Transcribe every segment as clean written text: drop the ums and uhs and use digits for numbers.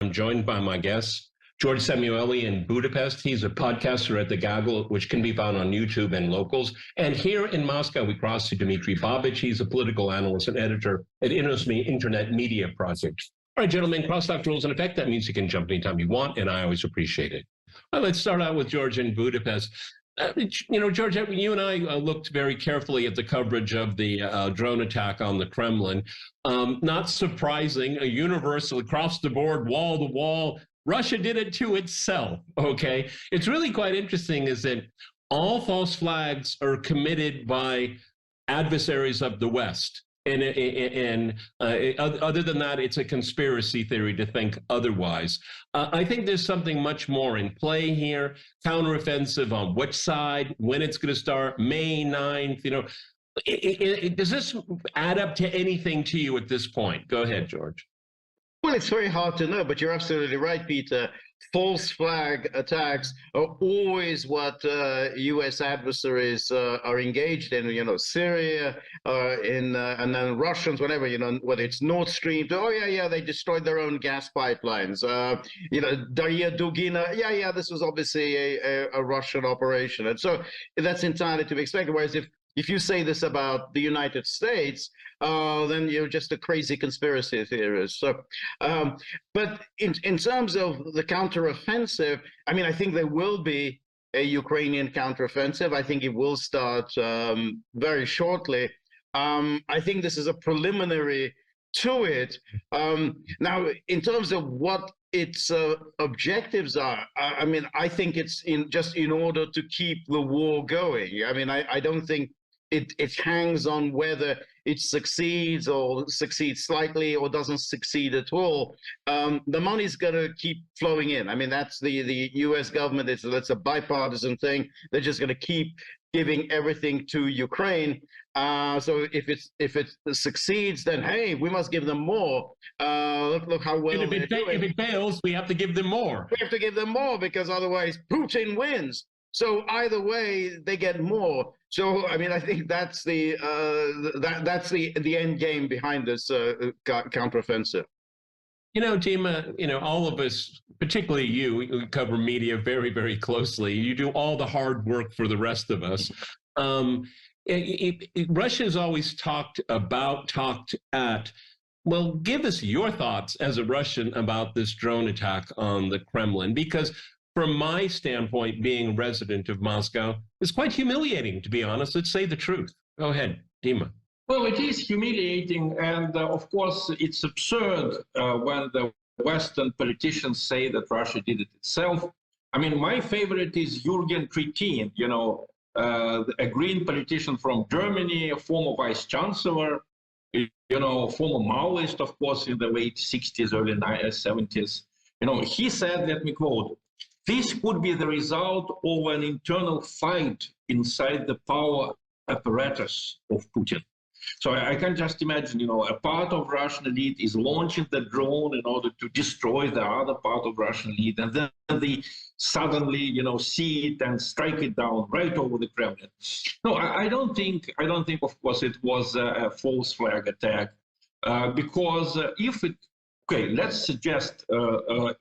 I'm joined by my guest, George Szamuely in Budapest. He's a podcaster at The Gaggle, which can be found on YouTube and locals. And here in Moscow, we cross to Dmitry Babich. He's a political analyst and editor at Internet Media Project. All right, gentlemen, cross-talk rules in effect. That means you can jump anytime you want, and I always appreciate it. Well, let's start out with George in Budapest. George, you and I looked very carefully at the coverage of the drone attack on the Kremlin. Not surprising, a universal across the board, wall to wall. Russia did it to itself, okay? It's really quite interesting is that all false flags are committed by adversaries of the West. And other than that, it's a conspiracy theory to think otherwise. I think there's something much more in play here. Counteroffensive on which side, when it's going to start, May 9th, does this add up to anything to you at this point? Go ahead, George. Well, it's very hard to know, but you're absolutely right, Peter. False flag attacks are always what U.S. adversaries are engaged in. Syria, and then Russians, whatever. Whether it's Nord Stream. Oh yeah, they destroyed their own gas pipelines. Daria Dugina. Yeah, this was obviously a Russian operation, and so that's entirely to be expected. Whereas if you say this about the United States, then you're just a crazy conspiracy theorist. So, but in terms of the counteroffensive, I think there will be a Ukrainian counteroffensive. I think it will start very shortly. I think this is a preliminary to it. Now, in terms of what its objectives are, I think it's in order to keep the war going. I don't think it hangs on whether it succeeds or succeeds slightly or doesn't succeed at all. The money's going to keep flowing in. That's the U.S. government. That's a bipartisan thing. They're just going to keep giving everything to Ukraine. So if it succeeds, then hey, we must give them more. Look how well they're doing. If it fails, we have to give them more. We have to give them more because otherwise Putin wins. So either way, they get more. So I think that's the end game behind this counteroffensive. Dima, all of us, particularly you cover media very, very closely. You do all the hard work for the rest of us. Russia's always talked at. Well, give us your thoughts as a Russian about this drone attack on the Kremlin, because from my standpoint, being a resident of Moscow, it's quite humiliating, to be honest. Let's say the truth. Go ahead, Dima. Well, it is humiliating, and of course, it's absurd when the Western politicians say that Russia did it itself. My favorite is Jürgen Trittin, a green politician from Germany, a former vice chancellor, former Maoist, of course, in the late 60s, early 70s. He said, let me quote, "This could be the result of an internal fight inside the power apparatus of Putin." So I can just imagine, a part of Russian elite is launching the drone in order to destroy the other part of Russian elite, and then they suddenly, see it and strike it down right over the Kremlin. No, I don't think, of course, it was a false flag attack, because if it, okay, let's suggest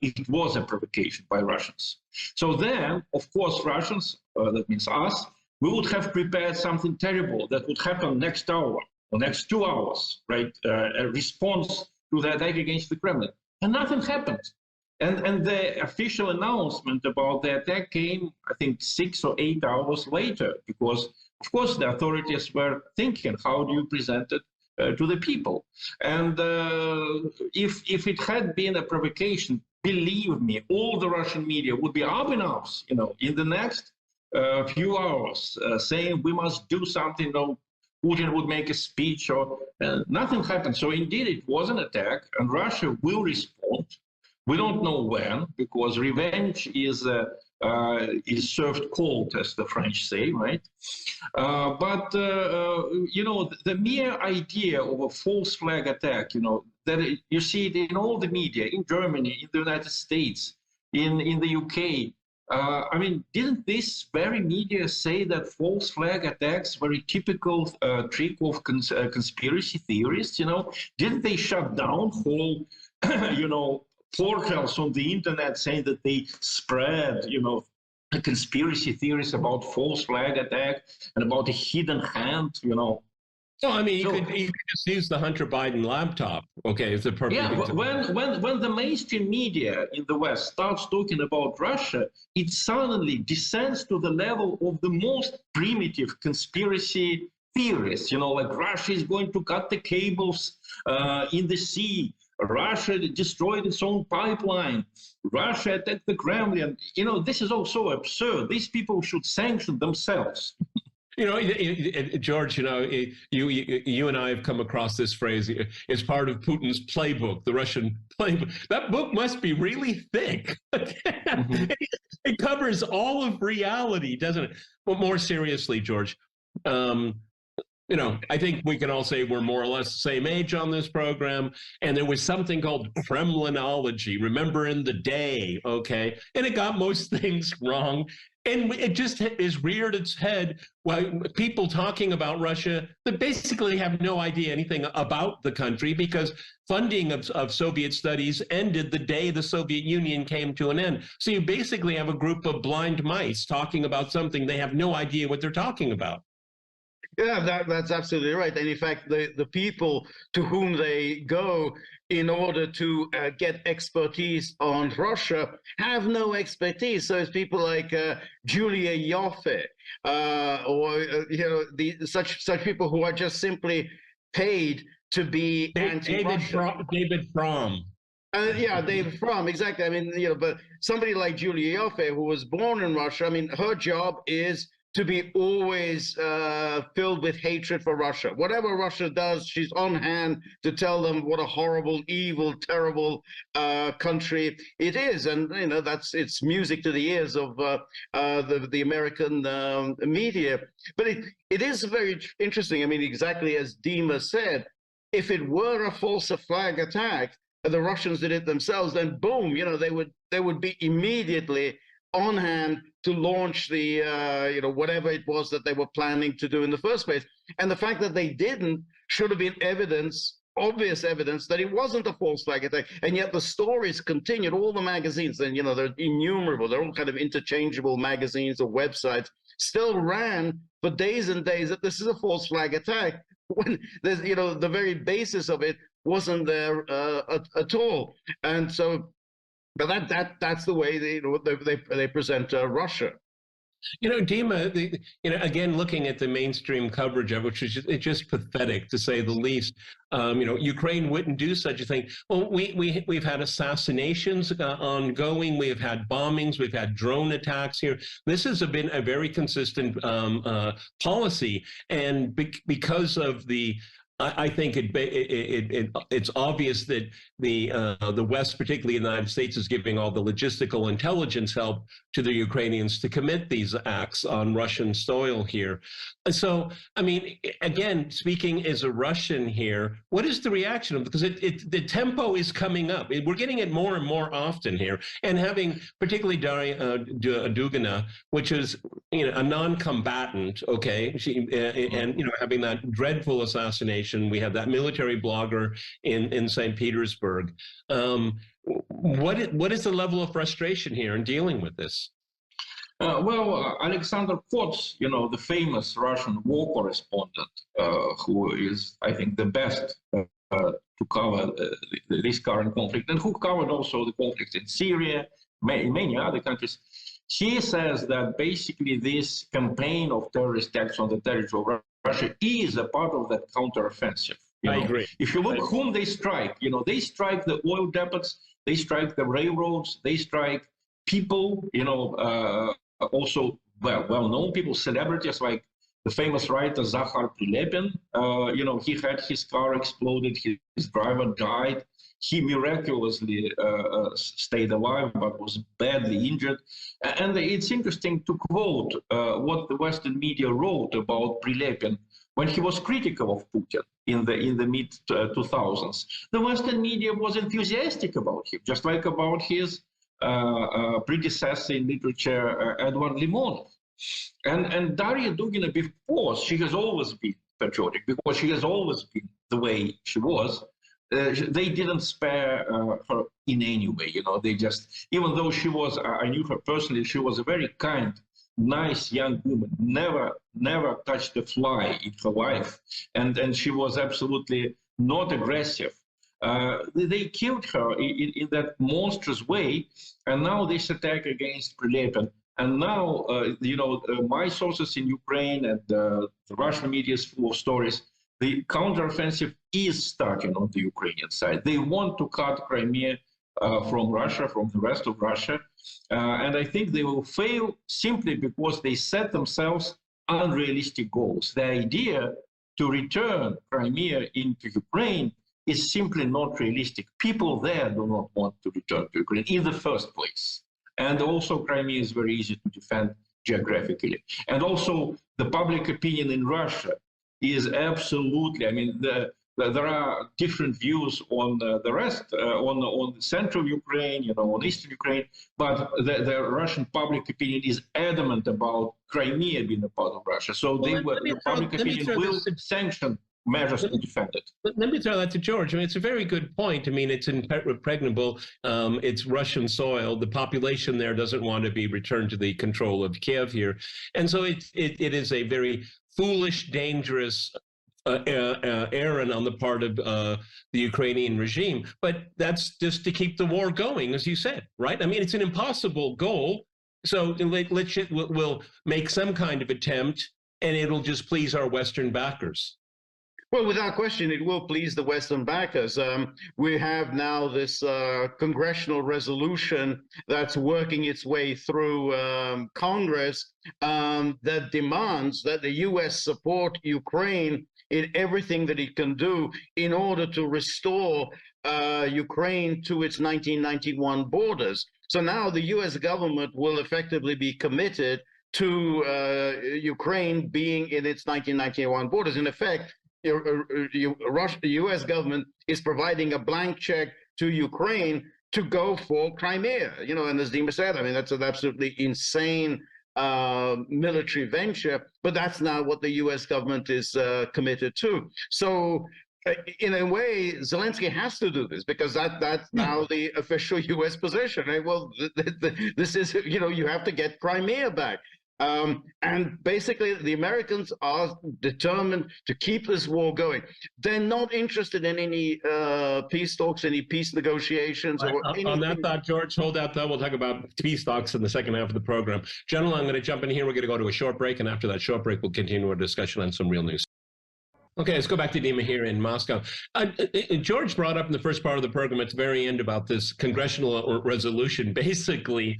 it was a provocation by Russians. So then, of course, Russians, that means us, we would have prepared something terrible that would happen next hour or next 2 hours, right? A response to the attack against the Kremlin. And nothing happened. And the official announcement about the attack came, I think, 6 or 8 hours later, because, of course, the authorities were thinking, how do you present it to the people? And if it had been a provocation, believe me, all the Russian media would be up in arms, in the next few hours, saying we must do something. Putin would make a speech, or nothing happened. So indeed, it was an attack, and Russia will respond. We don't know when, because revenge is served cold, as the French say, right? But the mere idea of a false flag attack, that you see it in all the media, in Germany, in the United States, in the UK. Didn't this very media say that false flag attacks were a typical trick of conspiracy theorists? Didn't they shut down whole, portals on the internet saying that they spread, conspiracy theories about false flag attack and about a hidden hand, No, I mean, So- you could just use the Hunter Biden laptop. Okay, it's a perfect Yeah, example. when the mainstream media in the West starts talking about Russia, it suddenly descends to the level of the most primitive conspiracy theories. Like Russia is going to cut the cables in the sea. Russia destroyed its own pipeline. Russia attacked the Kremlin. This is all so absurd. These people should sanction themselves. George, you and I have come across this phrase. It's part of Putin's playbook, the Russian playbook. That book must be really thick. Mm-hmm. It covers all of reality, doesn't it? But more seriously, George, I think we can all say we're more or less the same age on this program. And there was something called Kremlinology, remember in the day, okay? And it got most things wrong. And it just is reared its head while people talking about Russia that basically have no idea anything about the country because funding of Soviet studies ended the day the Soviet Union came to an end. So you basically have a group of blind mice talking about something they have no idea what they're talking about. Yeah, that's absolutely right. And in fact, the people to whom they go in order to get expertise on Russia have no expertise. So it's people like Julia Ioffe, or such people who are just simply paid to be anti-Russian. David Fromm. Yeah, David Fromm, exactly. I mean, but somebody like Julia Ioffe, who was born in Russia, I mean, her job is to be always filled with hatred for Russia. Whatever Russia does, she's on hand to tell them what a horrible, evil, terrible country it is. And, it's music to the ears of the American media. But it is very interesting. I mean, exactly as Dima said, if it were a false flag attack, the Russians did it themselves, then boom, they would be immediately on hand to launch the whatever it was that they were planning to do in the first place. And the fact that they didn't should have been obvious evidence that it wasn't a false flag attack. And yet the stories continued, all the magazines, and they're innumerable, they're all kind of interchangeable magazines or websites, still ran for days and days that this is a false flag attack, when there's the very basis of it wasn't there at all. And so but that's the way they present Russia. Dima, again, looking at the mainstream coverage of it, which is just pathetic to say the least. Ukraine wouldn't do such a thing. Well, we've had assassinations ongoing. We've had bombings. We've had drone attacks here. This has been a very consistent policy, and because of I think it's obvious that the West, particularly the United States, is giving all the logistical intelligence help to the Ukrainians to commit these acts on Russian soil here. And so, I mean, again, speaking as a Russian here, what is the reaction? Because the tempo is coming up. We're getting it more and more often here, and having particularly Daria Dugina, which is a non-combatant, okay, and having that dreadful assassination. We have that military blogger in St. Petersburg. What is the level of frustration here in dealing with this? Alexander Kots, the famous Russian war correspondent, who is, I think, the best to cover this current conflict, and who covered also the conflict in Syria, many other countries. He says that basically this campaign of terrorist attacks on the territory of Russia is a part of that counteroffensive. I agree. If you look whom they strike, they strike the oil depots, they strike the railroads, they strike people, also well-known people, celebrities like the famous writer Zakhar Prilepin. He had his car exploded, his driver died. He miraculously stayed alive, but was badly injured. And it's interesting to quote what the Western media wrote about Prilepin when he was critical of Putin in the mid-2000s. The Western media was enthusiastic about him, just like about his predecessor in literature, Edward Limonov. And Daria Dugina, because she has always been patriotic, because she has always been the way she was, they didn't spare her in any way. They just, even though she was, I knew her personally, she was a very kind, nice young woman, never touched a fly in her life, and she was absolutely not aggressive. They killed her in that monstrous way, and now this attack against Prilepin. And now, my sources in Ukraine and the Russian media is full of stories. The counteroffensive is starting on the Ukrainian side. They want to cut Crimea from Russia, from the rest of Russia. And I think they will fail simply because they set themselves unrealistic goals. The idea to return Crimea into Ukraine is simply not realistic. People there do not want to return to Ukraine in the first place. And also Crimea is very easy to defend geographically. And also the public opinion in Russia is absolutely, I mean, there are different views on the rest, on the central Ukraine, on eastern Ukraine, but the Russian public opinion is adamant about Crimea being a part of Russia. So the public opinion will sanction measures to defend it. Let me throw that to George. I mean, it's a very good point. I mean, it's impregnable. It's Russian soil. The population there doesn't want to be returned to the control of Kiev here. And so it is a very foolish, dangerous errand on the part of the Ukrainian regime. But that's just to keep the war going, as you said, right? I mean, it's an impossible goal. So we'll make some kind of attempt, and it'll just please our Western backers. Well, without question, it will please the Western backers. We have now this congressional resolution that's working its way through Congress that demands that the U.S. support Ukraine in everything that it can do in order to restore Ukraine to its 1991 borders. So now the U.S. government will effectively be committed to Ukraine being in its 1991 borders. In effect, the U.S. government is providing a blank check to Ukraine to go for Crimea. And as Dima said, I mean, that's an absolutely insane military venture, but that's now what the U.S. government is committed to. So in a way, Zelensky has to do this because that's now the official U.S. position. Right? Well, this is, you have to get Crimea back. And basically, the Americans are determined to keep this war going. They're not interested in any peace talks, any peace negotiations. Or on that thought, George, hold that thought. We'll talk about peace talks in the second half of the program. Gentlemen, I'm going to jump in here. We're going to go to a short break, and after that short break, we'll continue our discussion on some real news. Okay, let's go back to Dima here in Moscow. George brought up in the first part of the program at the very end about this congressional resolution, basically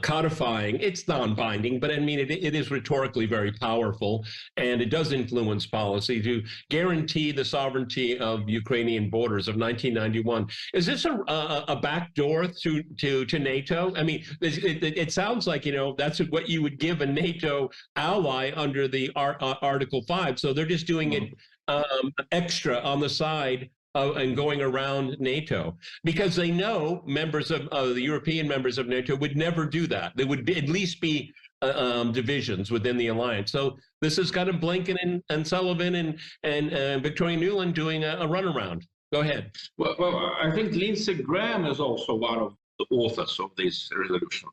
codifying. It's non-binding, but I mean, it is rhetorically very powerful, and it does influence policy to guarantee the sovereignty of Ukrainian borders of 1991. Is this a backdoor to NATO? I mean, it sounds like, that's what you would give a NATO ally under the Article 5. So they're just doing it extra on the side and going around NATO, because they know members of the European members of NATO would never do that. There would at least be divisions within the alliance. So this is kind of Blinken and Sullivan and Victoria Nuland doing a runaround. Go ahead. Well, I think Lindsey Graham is also one of the authors of this resolution.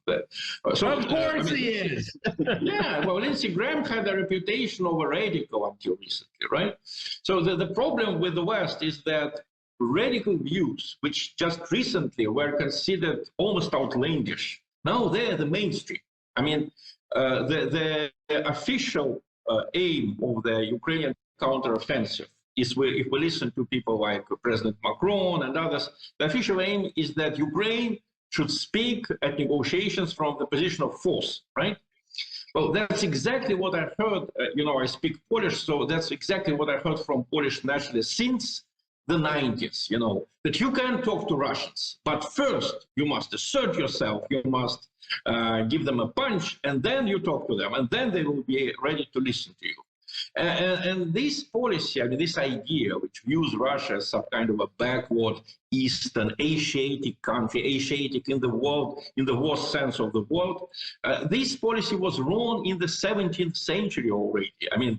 So of course he is. Yeah, well, Lindsey Graham had a reputation of a radical until recently, right? So the problem with the West is that radical views, which just recently were considered almost outlandish, now they're the mainstream. I mean, the official aim of the Ukrainian counteroffensive is, if we listen to people like President Macron and others, the official aim is that Ukraine should speak at negotiations from the position of force, right? Well, that's exactly what I heard. I speak Polish, so that's exactly what I heard from Polish nationalists since the 90s, that you can talk to Russians, but first you must assert yourself, you must give them a punch, and then you talk to them, and then they will be ready to listen to you. And this policy, I mean, this idea, which views Russia as some kind of a backward Eastern Asiatic country, Asiatic in the world, in the worst sense of the word, this policy was wrong in the 17th century already. I mean,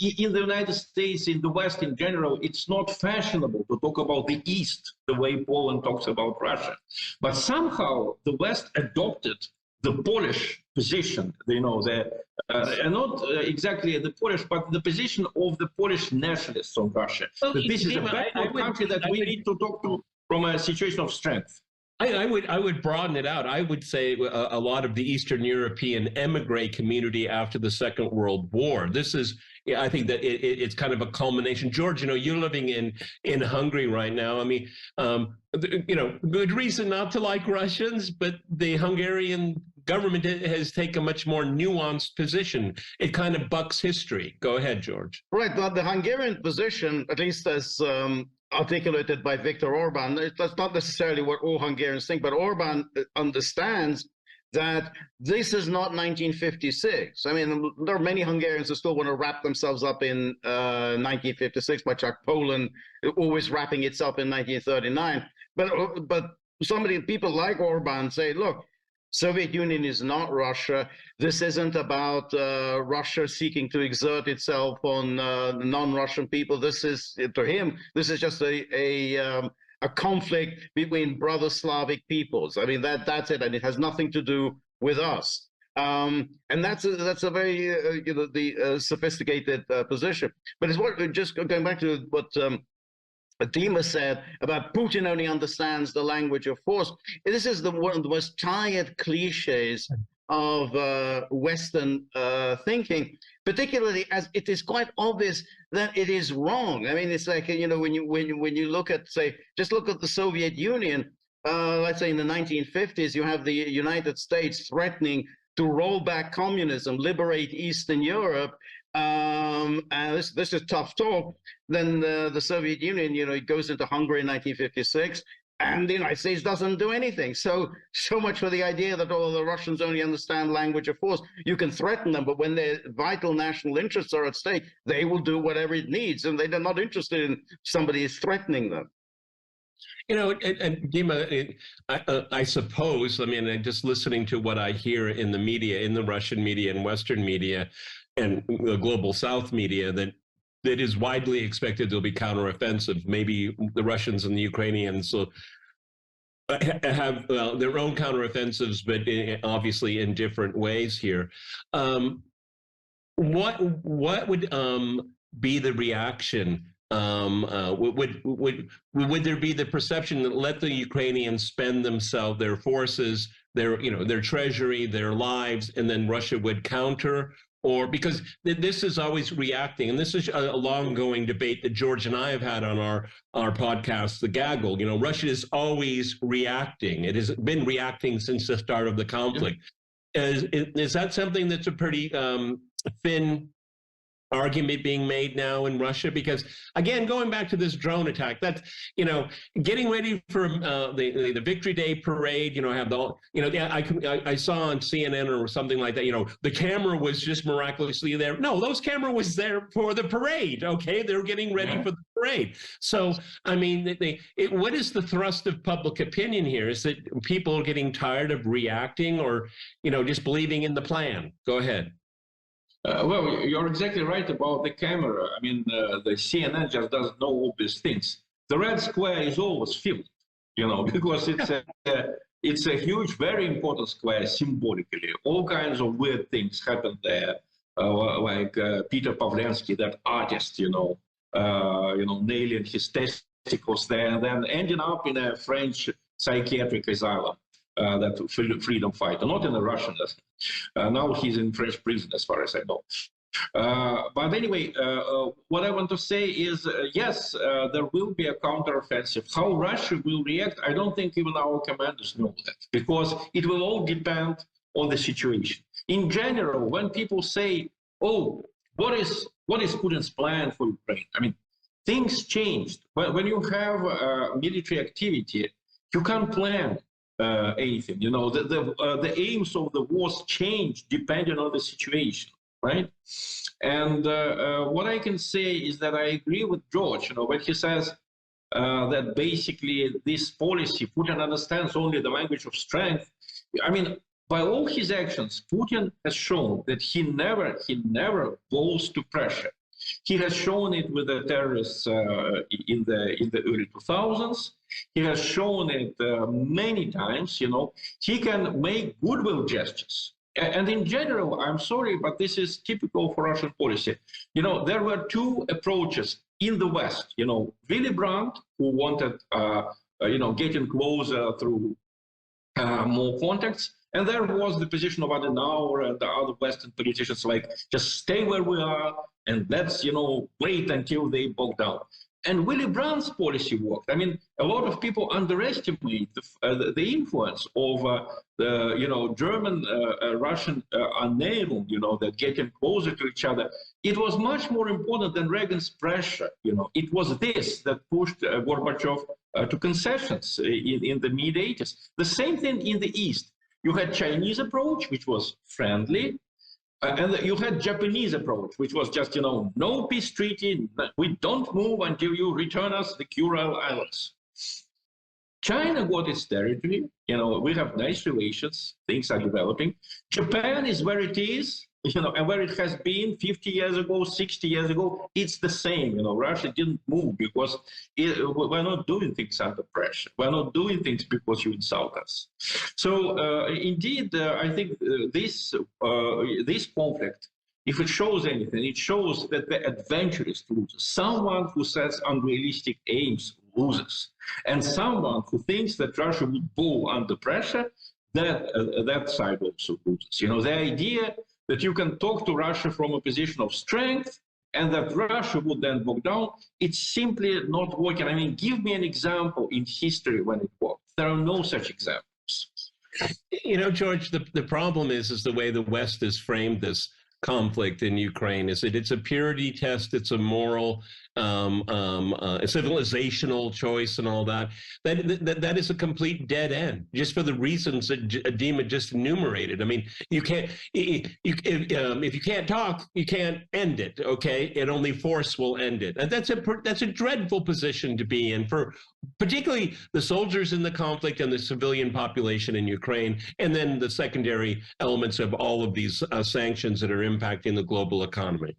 in the United States, in the West in general, it's not fashionable to talk about the East the way Poland talks about Russia. But somehow the West adopted the Polish position, and not exactly the Polish, but the position of the Polish nationalists on Russia. Well, that this is a Dima, backward country that we need to talk to from a situation of strength. I would broaden it out. I would say a lot of the Eastern European emigre community after the Second World War. This is, I think that it's kind of a culmination. George, you're living in Hungary right now. I mean, good reason not to like Russians, but the Hungarian government has taken a much more nuanced position. It kind of bucks history. Go ahead, George. Right, but the Hungarian position, at least as articulated by Viktor Orban, that's not necessarily what all Hungarians think, but Orban understands that this is not 1956. I mean, there are many Hungarians who still want to wrap themselves up in 1956, much like Poland always wrapping itself in 1939. But people like Orban say, look, Soviet Union is not Russia. This isn't about Russia seeking to exert itself on non-Russian people. This is, to him, this is just a conflict between brother Slavic peoples. I mean, that's it, and it has nothing to do with us. And that's a very sophisticated position. But it's what, just going back to what Dima said about Putin only understands the language of force. This is one of the most tired cliches of Western thinking, particularly as it is quite obvious that it is wrong. I mean, it's like, when you look at, say, just look at the Soviet Union, let's say in the 1950s, you have the United States threatening to roll back communism, liberate Eastern Europe, and this is tough talk. Then the Soviet Union, it goes into Hungary in 1956, and the United States doesn't do anything. So much for the idea that all the Russians only understand language of force. You can threaten them, but when their vital national interests are at stake, they will do whatever it needs, and they're not interested in somebody is threatening them. And Dima, I suppose, I mean, just listening to what I hear in the media, in the Russian media and Western media, and the global South media, that is widely expected there'll be counteroffensive. Maybe the Russians and the Ukrainians will have their own counteroffensives, but obviously in different ways here. What would be the reaction? Would there be the perception that let the Ukrainians spend themselves, their forces, their treasury, their lives, and then Russia would counter? Or because this is always reacting, and this is a long-going debate that George and I have had on our podcast, The Gaggle. Russia is always reacting. It has been reacting since the start of the conflict. Is that something that's a pretty thin argument being made now in Russia? Because again, going back to this drone attack, that's getting ready for the Victory Day parade. Have the I saw on CNN or something like that. The camera was just miraculously there. No, those camera was there for the parade. Okay, they're getting ready for the parade. So I mean, what is the thrust of public opinion here? Is that people are getting tired of reacting, or just believing in the plan? Go ahead. Well, you're exactly right about the camera. I mean, the CNN just doesn't know obvious things. The Red Square is always filled, because it's a huge, very important square symbolically. All kinds of weird things happen there, like Peter Pawlensky, that artist, nailing his testicles there, and then ending up in a French psychiatric asylum. That freedom fighter, not in the Russian. Now he's in French prison, as far as I know. But anyway, what I want to say is, yes, there will be a counteroffensive. How Russia will react, I don't think even our commanders know that, because it will all depend on the situation. In general, when people say, "Oh, what is Putin's plan for Ukraine?" I mean, things changed. When you have military activity, you can't plan anything. The aims of the wars change depending on the situation, right? And what I can say is that I agree with George, when he says that basically this policy, Putin understands only the language of strength. I mean, by all his actions, Putin has shown that he never bows to pressure. He has shown it with the terrorists in the early 2000s. He has shown it many times. He can make goodwill gestures. And in general, I'm sorry, but this is typical for Russian policy. There were two approaches in the West. Willy Brandt, who wanted, getting closer through more contacts. And there was the position of Adenauer and the other Western politicians, like, just stay where we are and let's, wait until they bog down. And Willy Brandt's policy worked. I mean, a lot of people underestimate the influence of the, German, Russian Annäherung, that getting closer to each other. It was much more important than Reagan's pressure. It was this that pushed Gorbachev to concessions in the mid-80s. The same thing in the East. You had Chinese approach, which was friendly, and you had Japanese approach, which was just, no peace treaty. We don't move until you return us the Kuril Islands. China got its territory. We have nice relations. Things are developing. Japan is where it is, and where it has been 50 years ago, 60 years ago. It's the same. Russia didn't move because we're not doing things under pressure. We're not doing things because you insult us. So indeed, I think this conflict, if it shows anything, it shows that the adventurist loses. Someone who sets unrealistic aims loses. And someone who thinks that Russia would bow under pressure, that side also loses. The idea that you can talk to Russia from a position of strength and that Russia would then bog down, it's simply not working. I mean, give me an example in history when it worked. There are no such examples. George, the problem is the way the West has framed this conflict in Ukraine. Is that it's a purity test, it's a moral, a civilizational choice and all that. That is a complete dead end, just for the reasons that Dima just enumerated. I mean, you can't, if you can't talk, you can't end it, okay? And only force will end it. And that's a dreadful position to be in for particularly the soldiers in the conflict and the civilian population in Ukraine, and then the secondary elements of all of these sanctions that are impacting the global economy.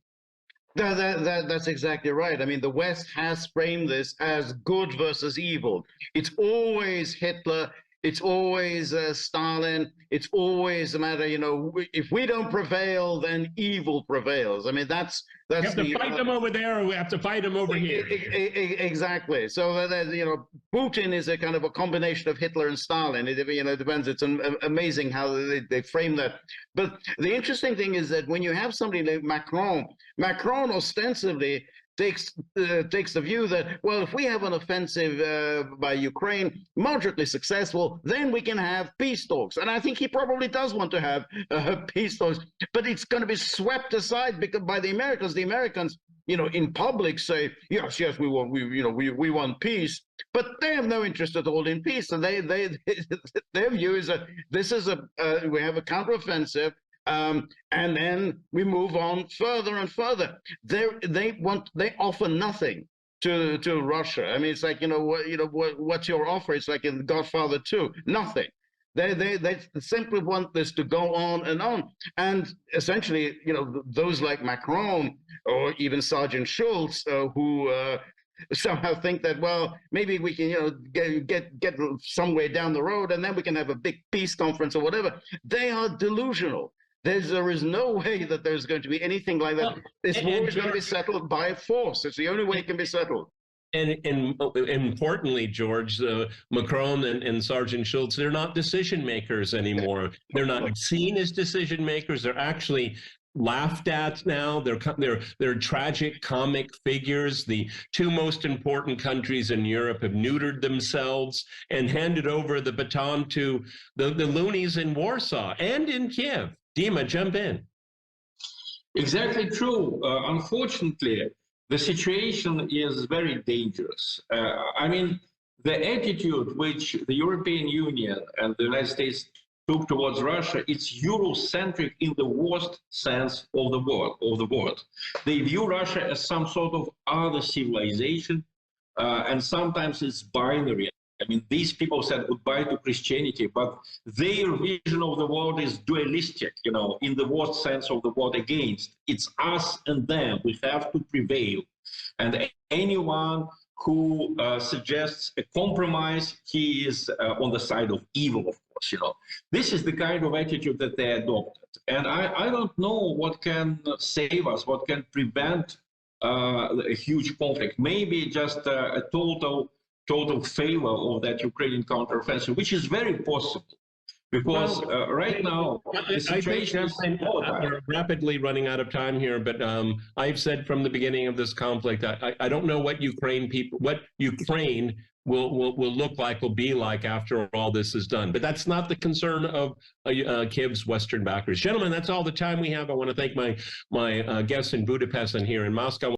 That's exactly right. I mean, the West has framed this as good versus evil. It's always Hitler. It's always Stalin. It's always a matter, if we don't prevail, then evil prevails. I mean, that's we have to fight them over there, or we have to fight them over here. Exactly. So Putin is a kind of a combination of Hitler and Stalin. It depends. It's amazing how they frame that. But the interesting thing is that when you have somebody like Macron ostensibly takes the view that, well, if we have an offensive by Ukraine, moderately successful, then we can have peace talks. And I think he probably does want to have peace talks, but it's going to be swept aside by the Americans. The Americans, in public say, yes, we want peace, but they have no interest at all in peace. And their view is that this is we have a counteroffensive. And then we move on further and further. They offer nothing to Russia. I mean, it's like, what's your offer? It's like in Godfather 2, nothing. They simply want this to go on. And essentially, those like Macron or even Sergeant Schultz, who somehow think that, well, maybe we can, get somewhere down the road, and then we can have a big peace conference or whatever. They are delusional. There is no way that there's going to be anything like that. This war is going to be settled by force. It's the only way it can be settled. And importantly, George, Macron and Sergeant Schultz, they're not decision makers anymore. They're not seen as decision makers. They're actually laughed at now. They're tragic comic figures. The two most important countries in Europe have neutered themselves and handed over the baton to the loonies in Warsaw and in Kiev. Dima, jump in. Exactly true. Unfortunately, the situation is very dangerous. I mean, the attitude which the European Union and the United States took towards Russia, it's Eurocentric in the worst sense of the word. They view Russia as some sort of other civilization, and sometimes it's binary. I mean, these people said goodbye to Christianity, but their vision of the world is dualistic, you know, in the worst sense of the word against. It's us and them. We have to prevail. And anyone who suggests a compromise, he is on the side of evil, of course, you know. This is the kind of attitude that they adopted. And I don't know what can save us, what can prevent a huge conflict. Maybe just a total failure of that Ukrainian counteroffensive, which is very possible. Because right now, the situation is we're rapidly running out of time here, but I've said from the beginning of this conflict, I don't know what Ukraine will look like, will be like after all this is done. But that's not the concern of Kiev's Western backers. Gentlemen, that's all the time we have. I want to thank my guests in Budapest and here in Moscow.